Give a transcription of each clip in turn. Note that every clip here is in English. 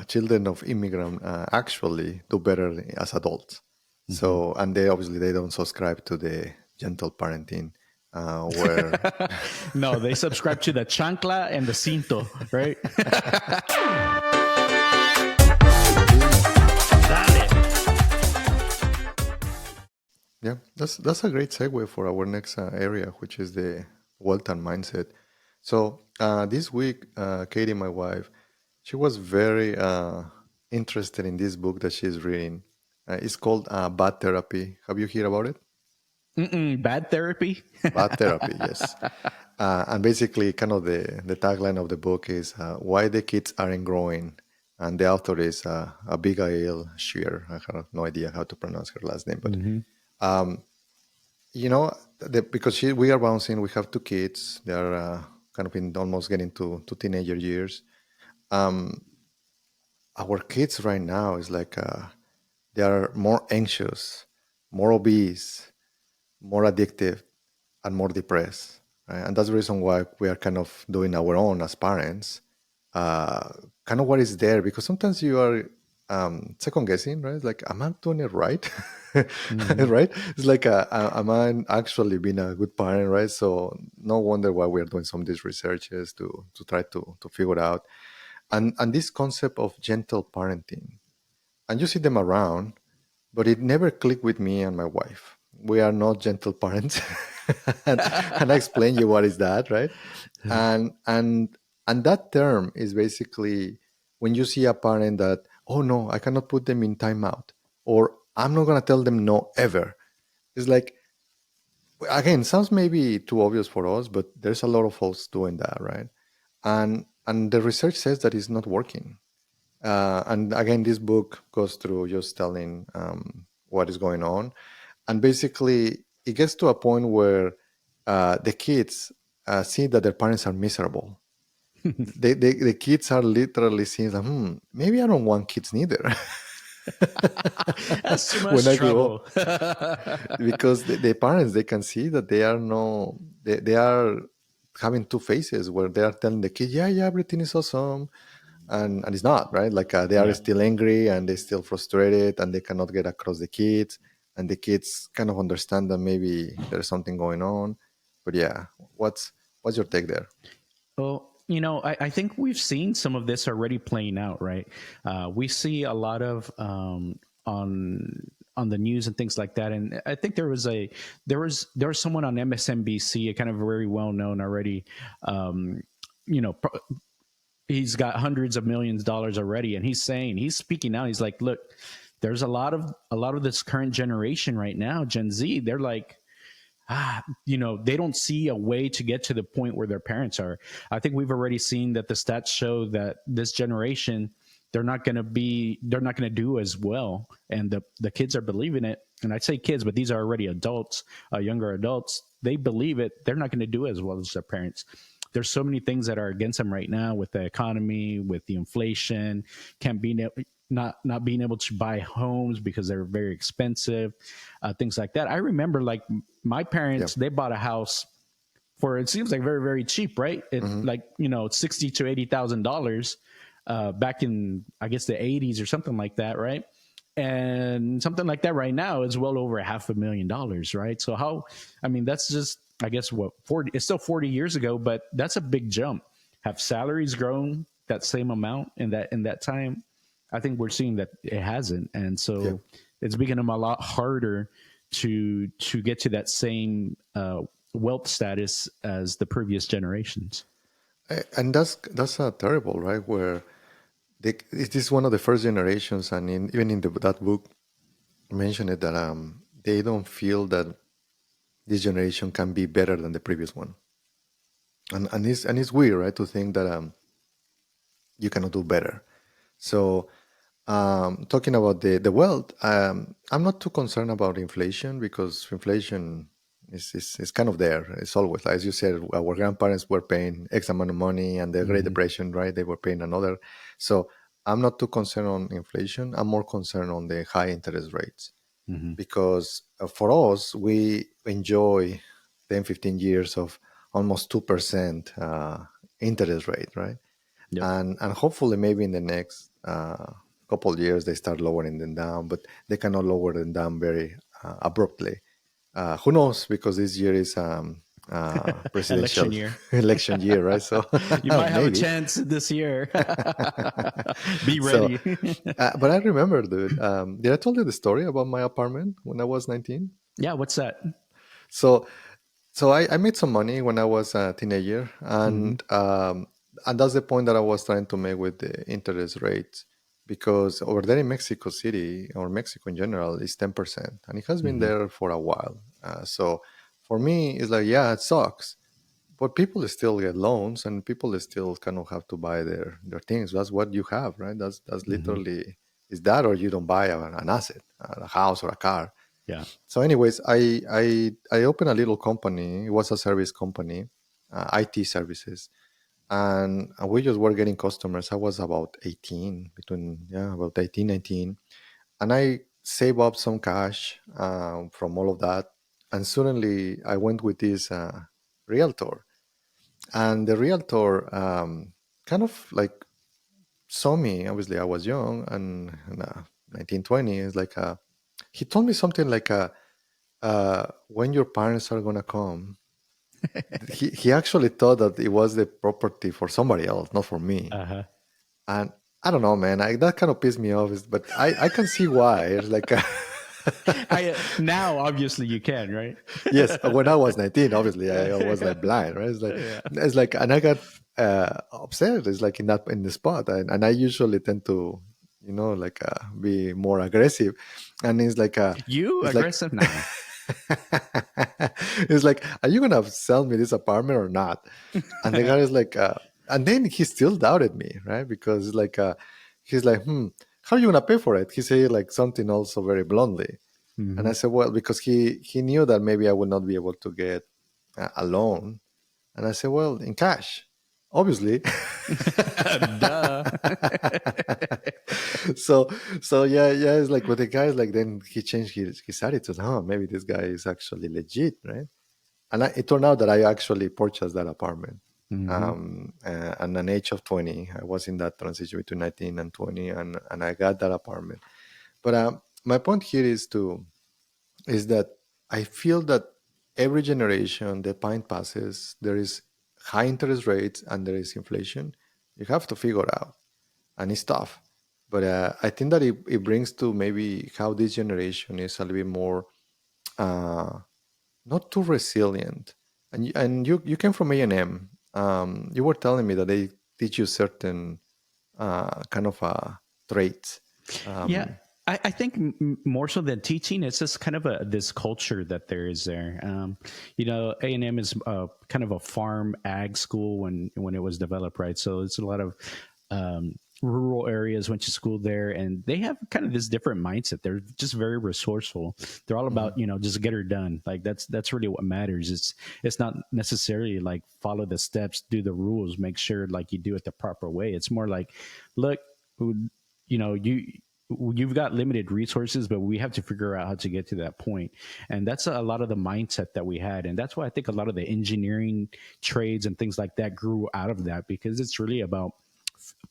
children of immigrant actually do better as adults. Mm-hmm. So, and they obviously they don't subscribe to the gentle parenting, where No, they subscribe to the chancla and the cinto, right? yeah, that's a great segue for our next area, which is the wealth and mindset. So this week, Katie, my wife, she was very interested in this book that she's reading. It's called Bad Therapy. Have you heard about it? Bad therapy. Bad Therapy, yes. And basically, kind of the tagline of the book is Why the Kids Aren't Growing. And the author is Abigail Shrier. I have no idea how to pronounce her last name, but Mm-hmm. because we are bouncing, we have two kids. They are kind of in almost getting to teenager years. Our kids right now is like they are more anxious, more obese, more addictive, and more depressed. Right? And that's the reason why we are kind of doing our own as parents. Kind of what is there, because sometimes you are second guessing, right? It's like, am I doing it right? Mm-hmm. Right? It's like, am I actually being a good parent, right? So no wonder why we are doing some of these researches to try to figure out. And this concept of gentle parenting, and you see them around, but it never clicked with me and my wife. We are not gentle parents, and I explain you what is that, right? And that term is basically when you see a parent that, oh no, I cannot put them in timeout, or I'm not gonna tell them no ever. It's like, again, sounds maybe too obvious for us, but there's a lot of folks doing that, right? And the research says that it's not working. And again, this book goes through just telling what is going on, and basically it gets to a point where the kids see that their parents are miserable. The kids are literally seeing, like, maybe I don't want kids neither. That's too When much I grow trouble. up, because the parents, they can see that they are having two faces where they are telling the kid, yeah, everything is awesome, and it's not, right? Like they are Yeah. still angry and they're still frustrated and they cannot get across the kids, and the kids kind of understand that maybe there's something going on. But yeah, what's your take there? Well, I think we've seen some of this already playing out, right? We see a lot of on the news and things like that, and I think there was someone on MSNBC, a kind of very well known already. Um, you know, he's got hundreds of millions of dollars already, and he's speaking out. He's like, look, there's a lot of this current generation right now, Gen Z. They're like, they don't see a way to get to the point where their parents are. I think we've already seen that the stats show that this generation, they're not going to do as well, and the kids are believing it. And I say kids, but these are already adults, younger adults. They believe it. They're not going to do as well as their parents. There's so many things that are against them right now with the economy, with the inflation, can't be not being able to buy homes because they're very expensive, things like that. I remember, like, my Yeah. parents, they bought a house for, it seems like, very, very cheap, right? It Hmm. like, $60,000 to $80,000 back in, I guess, the 80s or something like that, right? And something like that right now is well over $500,000, right? So I mean, that's just, I guess, what, 40, it's still 40 years ago, but that's a big jump. Have salaries grown that same amount in that time? I think we're seeing that it hasn't, and Yeah. so it's becoming a lot harder to get to that same wealth status as the previous generations. And that's terrible, right? Where it is one of the first generations, and even in that book mentioned it, that they don't feel that this generation can be better than the previous one. And it's weird, right, to think that you cannot do better. So, talking about the wealth, I'm not too concerned about inflation, because inflation is kind of there. It's always, as you said, our grandparents were paying X amount of money, and the Great Hmm. Depression, right? They were paying another. So I'm not too concerned on inflation. I'm more concerned on the high interest rates, Hmm. because for us, we enjoy 10, 15 years of almost 2% interest rate, right? Yep. and hopefully maybe in the next couple of years they start lowering them down, but they cannot lower them down very abruptly. Who knows? Because this year is Election presidential year. election year, right? So You might have a maybe. chance this year. Be So, ready. but I remember, dude. Did I tell you the story about my apartment when I was 19? Yeah, what's that? So, I made some money when I was a teenager, Hmm. and that's the point that I was trying to make with the interest rates, because over there in Mexico City or Mexico in general is 10%, and it has been Hmm. there for a while. So for me, it's like, yeah, it sucks, but people still get loans, and people still kind of have to buy their things. That's what you have, right? That's Hmm. literally is that, or you don't buy an asset, a house or a car. Yeah. So, anyways, I opened a little company. It was a service company, IT services, and we just were getting customers. I was about 18, between about 18, 19, and I saved up some cash from all of that, and suddenly I went with this realtor, and the realtor kind of like saw me. Obviously, I was young and 19, 20. It's like he told me something like when your parents are gonna come. He actually thought that it was the property for somebody else, not for me. Uh-huh. And I don't know, man. That kind of pissed me off. But I can see why. It's like, I now obviously you can, right? yes, when I was 19, obviously I was like blind, right? Yeah. It's like, and I got upset. It's like in the spot, and I usually tend to, like be more aggressive, and You it's like. aggressive? Nah. It's like, are you gonna sell me this apartment or not? And the guy is like, and then he still doubted me, right? Because he's like, how are you gonna pay for it? He said like something also very bluntly, and Hmm. I said, well, because he knew that maybe I would not be able to get a loan, and I said, well, in cash, obviously. Duh. so yeah, it's like, but the guy is like, then he changed his attitude. Oh, maybe this guy is actually legit, right? And it turned out that I actually purchased that apartment. Hmm. At an age of 20, I was in that transition between 19 and 20, and I got that apartment. But my point here is that I feel that every generation, the time passes, there is high interest rates and there is inflation. You have to figure it out, and it's tough. But I think that it brings to maybe how this generation is a little bit more uh, not too resilient. And you came from A&M. You were telling me that they teach you certain kind of traits. Yeah, Um, I think more so than teaching, it's just kind of this culture that there is there. A&M is kind of a farm ag school when it was developed, right? So it's a lot of rural areas went to school there, and they have kind of this different mindset. They're just very resourceful. They're all about mhm. just get her done. Like that's really what matters. It's not necessarily like follow the steps, do the rules, make sure like you do it the proper way. It's more like, look, you know you you've got limited resources, but we have to figure out how to get to that point. And that's a lot of the mindset that we had, and that's why I think a lot of the engineering trades and things like that grew out of that, because it's really about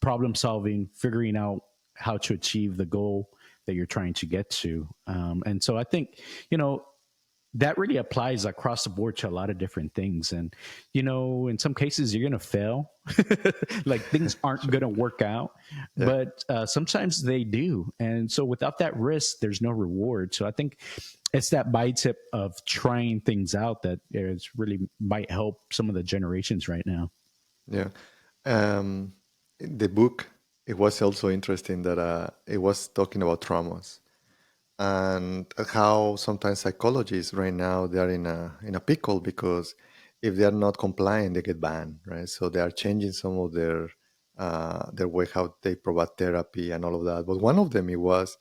problem solving, figuring out how to achieve the goal that you're trying to get to. And so I think you know that really applies across the board to a lot of different things. And in some cases you're going to fail. Like things aren't Sure. going to work out, Yeah. but sometimes they do. And so without that risk, there's no reward. So I think it's that mindset of trying things out that is really might help some of the generations right now. Yeah. The book, it was also interesting that it was talking about traumas and how sometimes psychologists right now they are in a pickle, because if they are not compliant they get banned, right? So they are changing some of their way how they provide therapy and all of that. But one of them, it was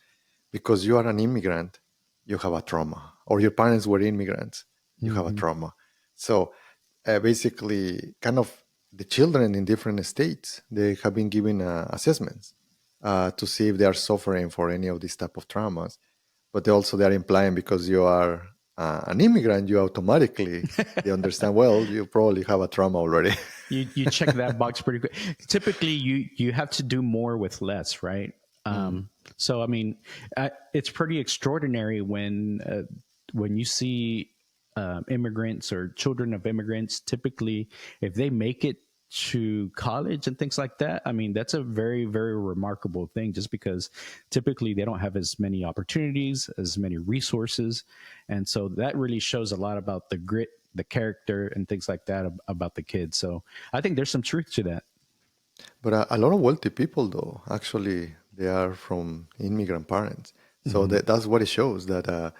because you are an immigrant, you have a trauma, or your parents were immigrants, you have a Hmm. trauma. So basically, kind of the children in different states, they have been given assessments to see if they are suffering for any of these type of traumas. But they are implying, because you are an immigrant, you automatically they understand, well, you probably have a trauma already. you check that box pretty quick. Typically, you have to do more with less, right? So I mean, it's pretty extraordinary when you see immigrants or children of immigrants. Typically, if they make it to college and things like that, I mean, that's a very, very remarkable thing, just because typically they don't have as many opportunities, as many resources. And so that really shows a lot about the grit, the character, and things like that about the kids. So I think there's some truth to that. But a lot of wealthy people, though, actually, they are from immigrant parents. So Mm-hmm. that's what it shows, that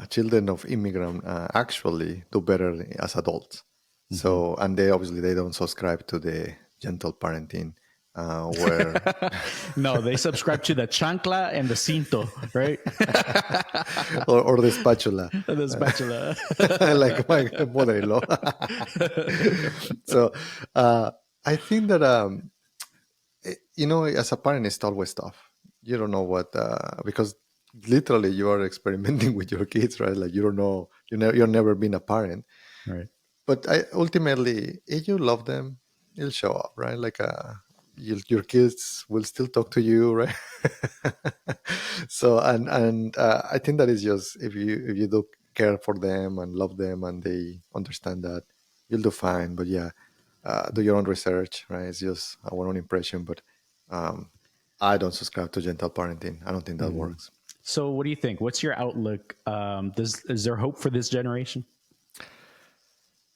children of immigrant actually do better as adults. Mm-hmm. So, and they obviously they don't subscribe to the gentle parenting, where No, they subscribe to the chancla and the cinto, right? or the spatula, The spatula. like my mother-in-law. So, I think that as a parent, it's always tough. You don't know what because literally you are experimenting with your kids, right? Like you don't know, you've never been a parent. Right. But ultimately, if you love them, it'll show up, right? Like your kids will still talk to you, right? So I think that is just if you do care for them and love them and they understand that, you'll do fine. But yeah, do your own research, right? It's just our own impression, but um, I don't subscribe to gentle parenting. I don't think that Mm-hmm. works. So, what do you think? What's your outlook? Is there hope for this generation?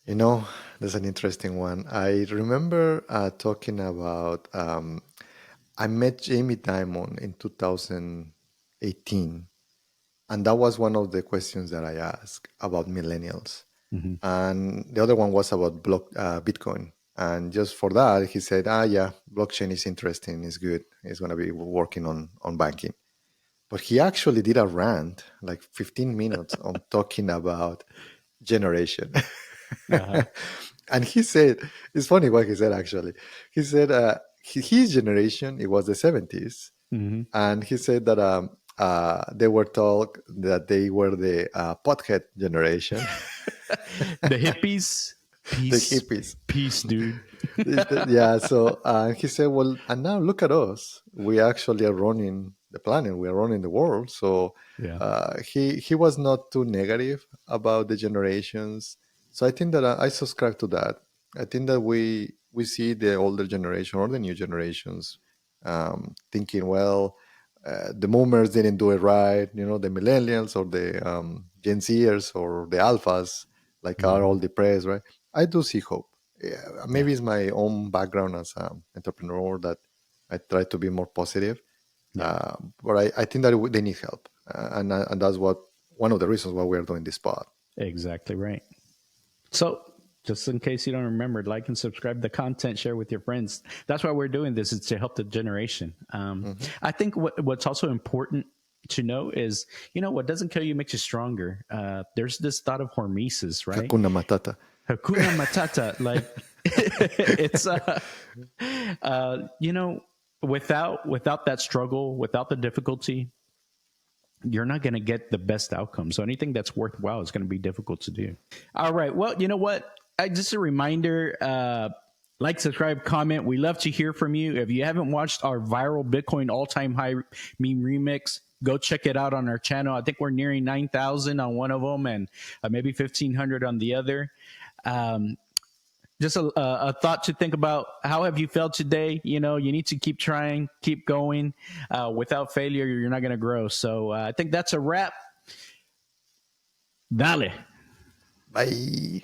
You know, that's an interesting one. I remember talking about, I met Jamie Dimon in 2018, and that was one of the questions that I asked about millennials. Mm-hmm. And the other one was about Bitcoin. And just for that, he said, yeah, blockchain is interesting, it's good. He's going to be working on banking. But he actually did a rant, like 15 minutes, on talking about generation. Uh-huh. And he said, it's funny what he said actually. He said his generation, it was the 70s. Mm-hmm. And he said that they were told that they were the pothead generation, The hippies, the peace, hippies. peace, dude. Yeah, so he said, well, and now look at us. We actually are running the planet. We are running the world. So Yeah. he was not too negative about the generations. So I think that I subscribe to that. I think that we see the older generation or the new generations thinking, well, the boomers didn't do it right. The millennials or the Gen Zers or the alphas like are Mm-hmm. all depressed, right? I do see hope. Yeah, Yeah. maybe it's my own background as an entrepreneur that I try to be more positive. Yeah. But I think that they need help, and that's one of the reasons why we are doing this pod. Exactly right. So, just in case you don't remember, like and subscribe to the content, share with your friends. That's why we're doing this, is to help the generation. Hmm. I think what's also important to know is, what doesn't kill you makes you stronger. There's this thought of hormesis, right? Hakuna Matata. Hakuna Matata. Like, it's, without that struggle, without the difficulty, you're not going to get the best outcome. So anything that's worthwhile is going to be difficult to do. All right. Well, you know what? Just a reminder, like, subscribe, comment. We love to hear from you. If you haven't watched our viral Bitcoin all-time high meme remix, go check it out on our channel. I think we're nearing 9,000 on one of them and maybe 1,500 on the other. Just a thought to think about. How have you felt today? You need to keep trying, keep going. Without failure, you're not going to grow. So I think that's a wrap. Dale. Bye.